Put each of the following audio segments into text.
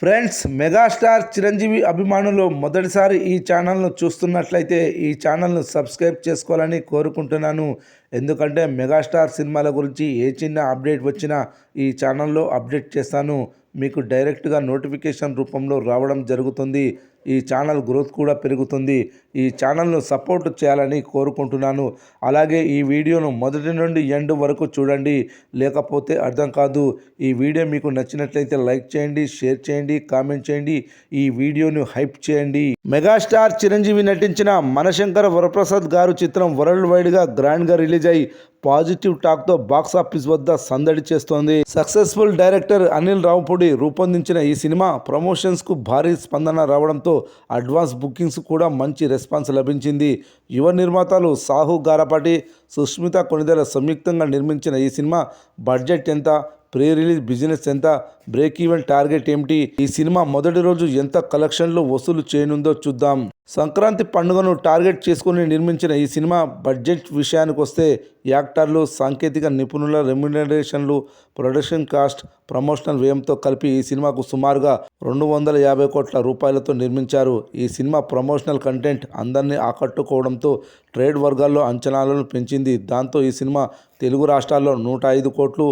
Friends, megastar Chiranjeevi అభిమానులు మొదటిసారి ఈ ఛానల్ను చూస్తున్నట్లయితే ఈ ఛానల్ను సబ్స్క్రైబ్ చేసుకోవాలని కోరుకుంటున్నాను. ఎందుకంటే మెగాస్టార్ సినిమాల గురించి ఏ చిన్న అప్డేట్ వచ్చినా ఈ ఛానల్లో అప్డేట్ చేస్తాను. మీకు డైరెక్ట్గా నోటిఫికేషన్ రూపంలో రావడం జరుగుతుంది. ఈ ఛానల్ గ్రోత్ కూడా పెరుగుతుంది. ఈ ఛానల్ను సపోర్ట్ చేయాలని కోరుకుంటున్నాను. అలాగే ఈ వీడియోను మొదటి నుండి ఎండ్ వరకు చూడండి, లేకపోతే అర్థం కాదు. ఈ వీడియో మీకు నచ్చినట్లయితే లైక్ చేయండి, షేర్ చేయండి, కామెంట్ చేయండి. ఈ వీడియోను హైప్ చేయండి. మెగాస్టార్ చిరంజీవి నటించిన మనశంకర వరప్రసాద్ గారు చిత్రం వరల్డ్ వైడ్గా గ్రాండ్గా రిలీజ్ అయ్యి పాజిటివ్ టాక్తో బాక్సాఫీస్ వద్ద సందడి చేస్తోంది. సక్సెస్ఫుల్ డైరెక్టర్ అనిల్ రావుపూడి రూపొందించిన ఈ సినిమా ప్రమోషన్స్కు భారీ స్పందన రావడంతో అడ్వాన్స్ బుకింగ్స్ కూడా మంచి రెస్పాన్స్ లభించింది. యువ నిర్మాతలు సాహు గారపాటి, సుష్మిత కొణిదెల సంయుక్తంగా నిర్మించిన ఈ సినిమా బడ్జెట్ ఎంత, ప్రీ రిలీజ్ బిజినెస్ ఎంత, బ్రేక్ ఈవెన్ టార్గెట్ ఏమిటి, ఈ సినిమా మొదటి రోజు ఎంత కలెక్షన్లు వసూలు చేయనుందో చూద్దాం. సంక్రాంతి పండుగను టార్గెట్ చేసుకుని నిర్మించిన ఈ సినిమా బడ్జెట్ విషయానికి వస్తే యాక్టర్లు, సాంకేతిక నిపుణుల రెమ్యునరేషన్లు, ప్రొడక్షన్ కాస్ట్, ప్రమోషనల్ వ్యయంతో కలిపి ఈ సినిమాకు సుమారుగా 250 కోట్ల రూపాయలతో నిర్మించారు. ఈ సినిమా ప్రమోషనల్ కంటెంట్ అందరినీ ఆకట్టుకోవడంతో ట్రేడ్ వర్గాల్లో అంచనాలను పెంచింది. దాంతో ఈ సినిమా తెలుగు రాష్ట్రాల్లో 105 కోట్లు,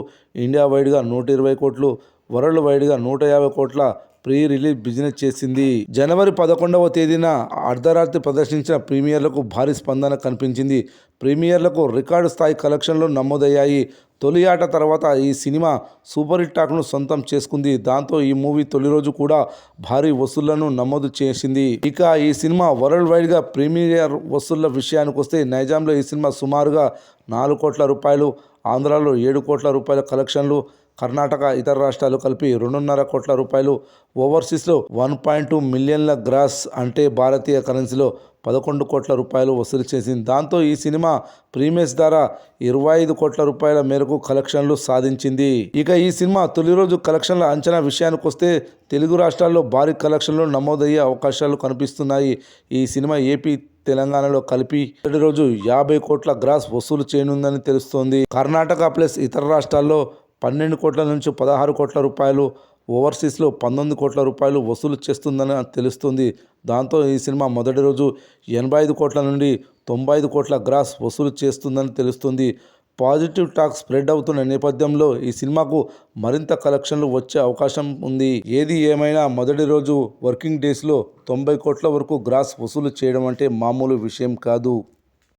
ఇండియా వైడ్గా 120 కోట్లు, వరల్డ్ వైడ్గా 150 కోట్ల ప్రీ రిలీజ్ బిజినెస్ చేసింది. జనవరి 11వ తేదీన అర్ధరాత్రి ప్రదర్శించిన ప్రీమియర్లకు భారీ స్పందన కనిపించింది. ప్రీమియర్లకు రికార్డు స్థాయి కలెక్షన్లు నమోదయ్యాయి. తొలి ఆట తర్వాత ఈ సినిమా సూపర్ హిట్ టాక్ను సొంతం చేసుకుంది. దాంతో ఈ మూవీ తొలి రోజు కూడా భారీ వసూళ్లను నమోదు చేసింది. ఇక ఈ సినిమా వరల్డ్ వైడ్గా ప్రీమియర్ వసూళ్ల విషయానికి వస్తే నైజాంలో ఈ సినిమా సుమారుగా 4 కోట్ల రూపాయలు, ఆంధ్రాలో 7 కోట్ల రూపాయల కలెక్షన్లు, కర్ణాటక, ఇతర రాష్ట్రాలు కలిపి 2.5 కోట్ల రూపాయలు, ఓవర్సీస్లో 1.2 మిలియన్ల గ్రాస్ అంటే భారతీయ కరెన్సీలో 11 కోట్ల రూపాయలు వసూలు చేసింది. దాంతో ఈ సినిమా ప్రీమియర్స్ ద్వారా 25 కోట్ల రూపాయల మేరకు కలెక్షన్లు సాధించింది. ఇక ఈ సినిమా తొలి రోజు కలెక్షన్ల అంచనా విషయానికి వస్తే తెలుగు రాష్ట్రాల్లో భారీ కలెక్షన్లు నమోదయ్యే అవకాశాలు కనిపిస్తున్నాయి. ఈ సినిమా ఏపీ, తెలంగాణలో కలిపి మొదటి రోజు 50 కోట్ల గ్రాస్ వసూలు చేయనుందని తెలుస్తోంది. కర్ణాటక ప్లస్ ఇతర రాష్ట్రాల్లో 12 కోట్ల నుంచి 16 కోట్ల రూపాయలు, ఓవర్సీస్లో 19 కోట్ల రూపాయలు వసూలు చేస్తుందని తెలుస్తుంది. దాంతో ఈ సినిమా మొదటి రోజు 85 కోట్ల నుండి 95 కోట్ల గ్రాస్ వసూలు చేస్తుందని తెలుస్తుంది. పాజిటివ్ టాక్ స్ప్రెడ్ అవుతున్న నేపథ్యంలో ఈ సినిమాకు మరింత కలెక్షన్లు వచ్చే అవకాశం ఉంది. ఏది ఏమైనా మొదటి రోజు వర్కింగ్ డేస్లో 90 కోట్ల వరకు గ్రాస్ వసూలు చేయడం అంటే మామూలు విషయం కాదు.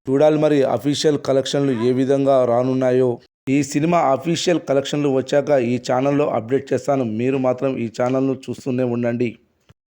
చూడాలి మరి అఫీషియల్ కలెక్షన్లు ఏ విధంగా రానున్నాయో. ఈ సినిమా అఫీషియల్ కలెక్షన్లు వచ్చాక ఈ ఛానల్లో అప్డేట్ చేస్తాను. మీరు మాత్రం ఈ ఛానల్ను చూస్తూనే ఉండండి.